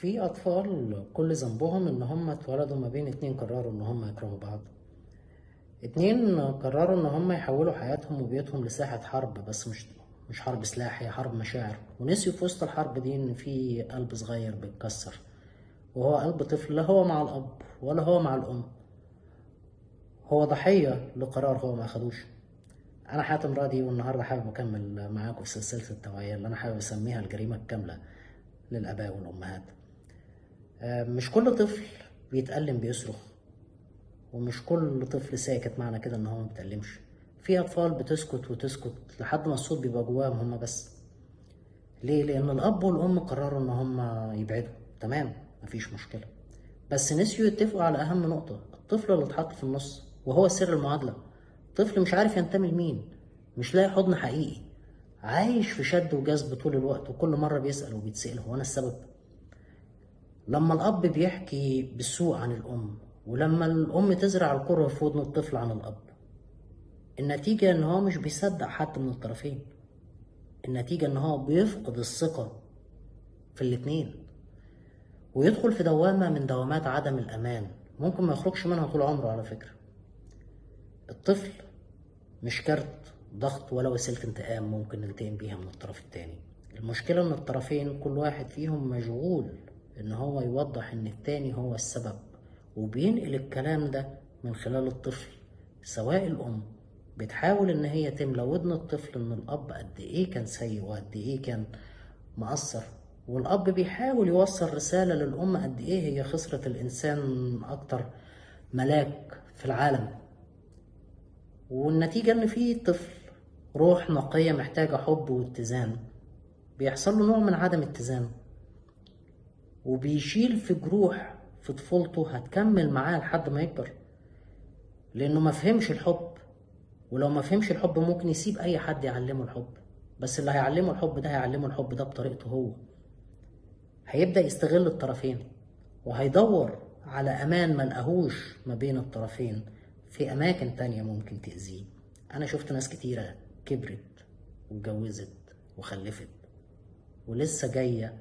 في أطفال كل ذنبهم إن هم اتولدوا ما بين اتنين قرروا إن هم يكرهوا بعض. اتنين قرروا إن هم يحولوا حياتهم وبيوتهم لساحة حرب، بس مش حرب سلاح، هي حرب مشاعر، ونسيوا في وسط الحرب دي إن في قلب صغير بيتكسر، وهو قلب طفل لا هو مع الأب ولا هو مع الأم، هو ضحية لقرار هو ما أخدوش. أنا حاتم راضي، والنهاردة حابب أكمل معاكم في سلسلة التوعية اللي أنا حابب أسميها الجريمة الكاملة للآباء والأمهات. مش كل طفل بيتألم بيصرخ، ومش كل طفل ساكت معنى كده ان هو ما بيتألمش. في اطفال بتسكت وتسكت لحد ما الصوت بيبقى جواهم هما بس. ليه؟ لان الاب والام قرروا ان هما يبعدوا، تمام، مفيش مشكلة، بس نسيوا يتفقوا على اهم نقطة: الطفل اللي اتحط في النص وهو سر المعادلة. طفل مش عارف ينتمي لمين، مش لاقي حضن حقيقي، عايش في شد وجذب طول الوقت، وكل مرة بيسأل وبيتسأل هو انا السبب؟ لما الأب بيحكي بالسوء عن الأم، ولما الأم تزرع الكره في ودن الطفل عن الأب، النتيجة إن هو مش بيصدق حد من الطرفين. النتيجة إن هو بيفقد الثقة في الاتنين، ويدخل في دوامة من دوامات عدم الأمان ممكن ما يخرجش منها طول عمره. على فكرة، الطفل مش كارت ضغط ولا وسيلة انتقام ممكن ننتقم بيها من الطرف التاني. المشكلة إن الطرفين كل واحد فيهم مشغول إن هو يوضح إن التاني هو السبب، وبينقل الكلام ده من خلال الطفل. سواء الأم بتحاول إن هي تملى ودن الطفل إن الأب قد إيه كان سيء وقد إيه كان مقصر، والأب بيحاول يوصل رسالة للأم قد إيه هي خسرة الإنسان أكتر ملاك في العالم. والنتيجة إن في طفل روح نقية محتاجة حب واتزان بيحصل له نوع من عدم اتزان، وبيشيل في جروح في طفولته هتكمل معاه لحد ما يكبر، لأنه ما فهمش الحب. ولو ما فهمش الحب ممكن يسيب أي حد يعلمه الحب، بس اللي هيعلمه الحب ده هيعلمه الحب ده بطريقته هو. هيبدأ يستغل الطرفين، وهيدور على أمان ملقاهوش ما بين الطرفين في أماكن تانية ممكن تأذيه. أنا شفت ناس كتيرة كبرت واتجوزت وخلفت ولسه جاية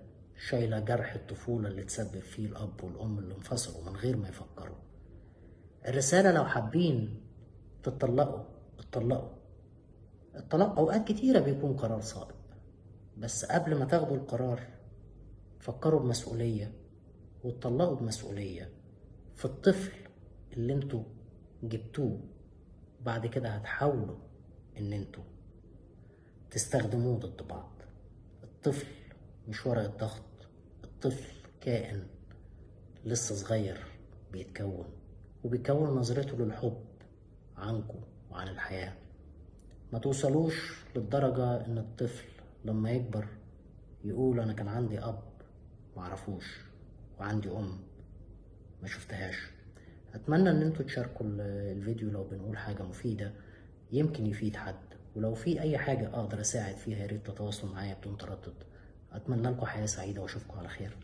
شايلة جرح الطفولة اللي تسبب فيه الأب والأم اللي انفصلوا من غير ما يفكروا. الرسالة: لو حابين تتطلقوا اتطلقوا. الطلاق أوقات كتيرة بيكون قرار صائب، بس قبل ما تاخدوا القرار فكروا بمسؤولية واتطلقوا بمسؤولية في الطفل اللي انتوا جبتوه. بعد كده هتحاولوا ان انتوا تستخدموه ضد بعض. الطفل مش ورقة ضغط، الطفل كائن لسه صغير وبيكون نظرته للحب عنكم وعن الحياة. ما توصلوش للدرجة ان الطفل لما يكبر يقول انا كان عندي اب معرفوش وعندي ام ما شفتهاش. اتمنى ان انتوا تشاركوا الفيديو لو بنقول حاجة مفيدة يمكن يفيد حد، ولو في اي حاجة اقدر اساعد فيها ياريت تتواصلوا معايا بدون تردد. اتمنى لكم حياة سعيدة واشوفكم على خير.